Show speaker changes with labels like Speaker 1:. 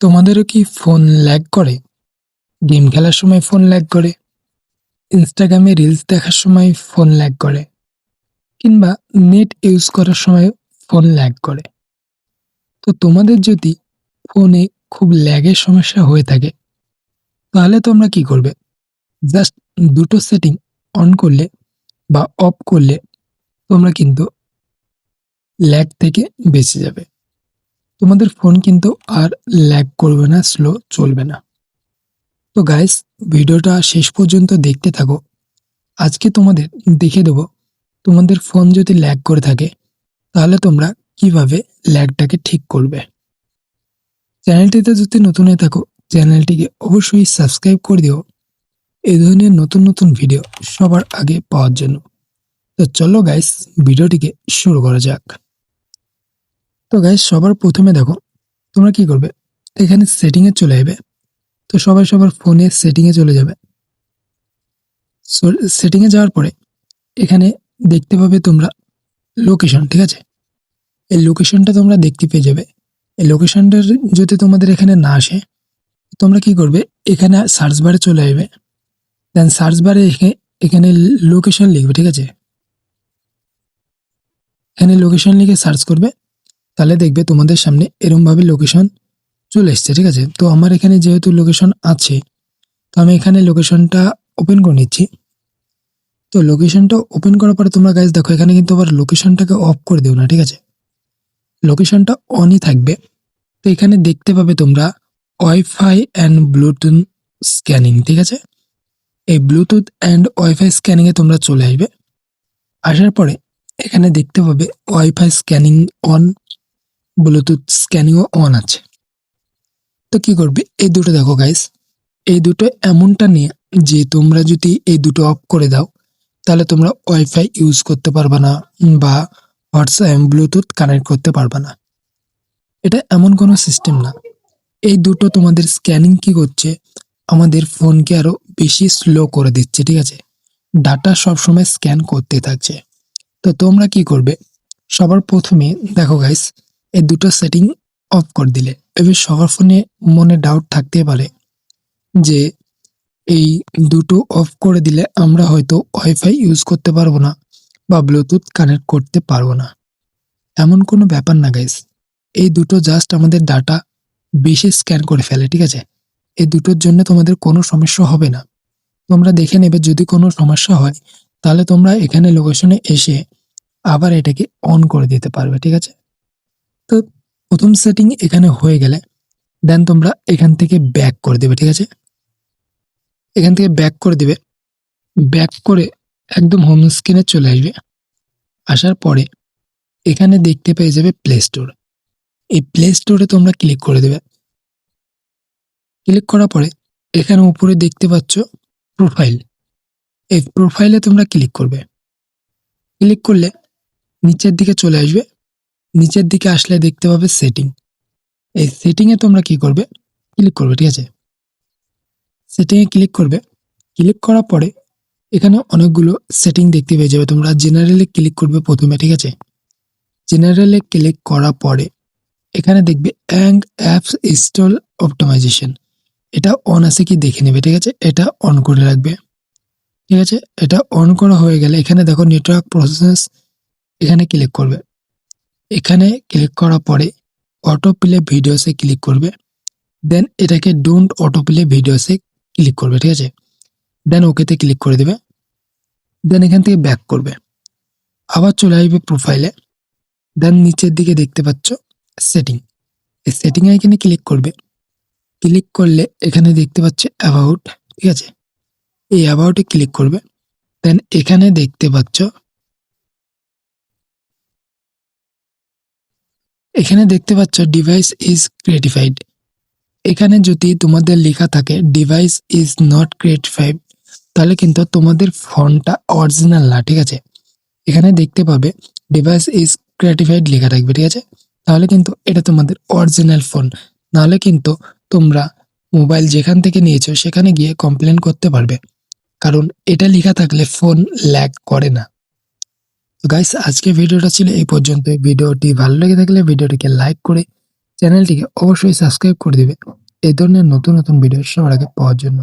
Speaker 1: তোমাদেরও কি phone lag করে? গেম খেলার সময় ফোন ল্যাগ করে, ইনস্টাগ্রামে রিলস দেখার সময় ফোন ল্যাগ করে, কিংবা নেট ইউজ করার সময় ফোন ল্যাগ করে। তো তোমাদের যদি ফোনে খুব ল্যাগের সমস্যা হয়ে থাকে, তাহলে তোমরা কি করবে? জাস্ট দুটো সেটিং অন করলে বা অফ করলে তোমরা কিন্তু ল্যাগ থেকে বেঁচে যাবে। তোমাদের ফোন কিন্তু আর ল্যাগ করবে না, স্লো চলবে না। তো গাইস, ভিডিওটা শেষ পর্যন্ত দেখতে থাকো। আজকে তোমাদের দেখিয়ে দেব তোমাদের ফোন যদি ল্যাগ করে থাকে তাহলে তোমরা কিভাবে ল্যাগটাকে ঠিক করবে। চ্যানেলটিতে যদি নতুন হয়ে থাকো, চ্যানেলটিকে অবশ্যই সাবস্ক্রাইব করে দিও এই ধরনের নতুন নতুন ভিডিও সবার আগে পাওয়ার জন্য। তো চলো গাইস, ভিডিওটিকে শুরু করা যাক। তো গাইস, সবার প্রথমে দেখো তোমরা কি করবে, এখানে সেটিং এ চলে যাবে। তো সবাই সবার ফোনে সেটিং এ চলে যাবে। সেটিং এ যাওয়ার পরে এখানে দেখতে পাবে তোমরা লোকেশন, ঠিক আছে? এই লোকেশনটা তোমরা দেখতে পেয়ে যাবে। এই লোকেশনটা যদি তোমাদের এখানে না আসে, তোমরা কি করবে, এখানে সার্চ বারে চলে আসবে। দেন সার্চ বারে এখানে লোকেশন লিখবে, ঠিক আছে? এখানে লোকেশন লিখে সার্চ করবে, তাহলে দেখবে তোমাদের সামনে এরকম ভাবে লোকেশন চলে এসছে, ঠিক আছে? তো আমার এখানে যেহেতু লোকেশন আছে, তো আমি এখানে লোকেশনটা ওপেন করে নিচ্ছি। তো লোকেশনটা ওপেন করার পরে তোমরা গাইজ দেখো, এখানে কিন্তু আবার লোকেশনটাকে অফ করে দেও না, ঠিক আছে? লোকেশনটা অনই থাকবে। তো এখানে দেখতে পাবে তোমরা ওয়াইফাই অ্যান্ড ব্লুটুথ স্ক্যানিং, ঠিক আছে? এই ব্লুটুথ অ্যান্ড ওয়াইফাই স্ক্যানিং এ তোমরা চলে আসবে। আসার পরে এখানে দেখতে পাবে ওয়াইফাই স্ক্যানিং অন, ব্লুটুথ স্ক্যানিংও অন আছে। তো কি করবে, এই দুটো দেখো গাইস, এই দুটো এমনটা নিয়ে যে তোমরা যদি এই দুটো অফ করে দাও তাহলে তোমরা ওয়াইফাই ইউজ করতে পারবে না বা হোয়াটসঅ্যাপ ব্লুটুথ কানেক্ট করতে পারবে না। এটা এমন কোনো সিস্টেম না। এই দুটো তোমাদের স্ক্যানিং কি করছে, আমাদের ফোনকে আরো বেশি স্লো করে দিচ্ছে, ঠিক আছে? ডাটা সবসময় স্ক্যান করতে থাকছে। তো তোমরা কি করবে, সবার প্রথমে দেখো গাইস, এই দুটো সেটিং অফ করে দিলে এবার সবার ফোনে মনে ডাউট থাকতে পারে যে এই দুটো অফ করে দিলে আমরা হয়তো ওয়াইফাই ইউজ করতে পারবো না বা ব্লুটুথ কানেক্ট করতে পারবো না। এমন কোনো ব্যাপার না গাইস, এই দুটো জাস্ট আমাদের ডাটা বেশি স্ক্যান করে ফেলে, ঠিক আছে? এই দুটোর জন্য তোমাদের কোনো সমস্যা হবে না। তোমরা দেখে নেবে, যদি কোনো সমস্যা হয় তাহলে তোমরা এখানে লোকেশনে এসে আবার এটাকে অন করে দিতে পারবে, ঠিক আছে? তো প্রথম সেটিং এখানে হয়ে গেলে দেন তোমরা এখান থেকে ব্যাক করে দেবে, ঠিক আছে? এখান থেকে ব্যাক করে দিবে। ব্যাক করে একদম হোম স্ক্রিনে চলে আসবে। আসার পরে এখানে দেখতে পেয়ে যাবে প্লে স্টোর। এই প্লে স্টোরে তোমরা ক্লিক করে দেবে। ক্লিক করার পরে এখানে উপরে দেখতে পাচ্ছ প্রোফাইল। এই প্রোফাইলে তোমরা ক্লিক করবে। ক্লিক করলে নিচের দিকে চলে আসবে। নিচের দিকে আসলে দেখতে পাবে সেটিং। এই সেটিং এ তোমরা কি করবে, ক্লিক করবে, ঠিক আছে? সেটিং এ ক্লিক করবে। ক্লিক করার পরে এখানে অনেকগুলো সেটিং দেখতে পেয়ে যাবে। তোমরা জেনারেলে ক্লিক করবে প্রথমে, ঠিক আছে? জেনারেলে ক্লিক করার পরে এখানে দেখবে অ্যাপস ইনস্টল অপটিমাইজেশন, এটা অন আছে কি দেখে নেবে, ঠিক আছে? এটা অন করে রাখবে, ঠিক আছে? এটা অন করা হয়ে গেলে এখানে দেখো নেটওয়ার্ক প্রসেস, এখানে ক্লিক করবে। এখানে ক্লিক করার পরে অটো প্লে ভিডিওসে ক্লিক করবে। দেন এটাকে ডোন্ট অটো প্লে ভিডিওসে ক্লিক করবে, ঠিক আছে? দেন ওকেতে ক্লিক করে দেবে। দেন এখান থেকে ব্যাক করবে, আবার চলে আসবে প্রোফাইলে। দেন নিচের দিকে দেখতে পাচ্ছ সেটিং। এই সেটিং এ এখানে ক্লিক করবে। ক্লিক করলে এখানে দেখতে পাচ্ছ অ্যাবাউট, ঠিক আছে? এই অ্যাবাউটে ক্লিক করবে। দেন এখানে দেখতে পাচ্ছ, ডিভাইস ইজ ক্রিয়েটিফাইড। এখানে যদি তোমাদের লেখা থাকে ডিভাইস ইজ নট ক্রিয়েটিফাইড, তাহলে কিন্তু তোমাদের ফোনটা অরিজিনাল না, ঠিক আছে? এখানে দেখতে পাবে ডিভাইস ইজ ক্রিয়েটিফাইড লেখা থাকবে, ঠিক আছে? তাহলে কিন্তু এটা তোমাদের অরিজিনাল ফোন। নাহলে কিন্তু তোমরা মোবাইল যেখান থেকে নিয়েছো সেখানে গিয়ে কমপ্লেন করতে পারবে, কারণ এটা লেখা থাকলে ফোন ল্যাগ করে না। তো গাইস, আজকে ভিডিওটা ছিল এই পর্যন্ত। ভিডিওটি ভালো লেগে থাকলে ভিডিওটিকে লাইক করে চ্যানেলটিকে অবশ্যই সাবস্ক্রাইব করে দিবে এই ধরনের নতুন নতুন ভিডিও সবার আগে পাওয়ার জন্য।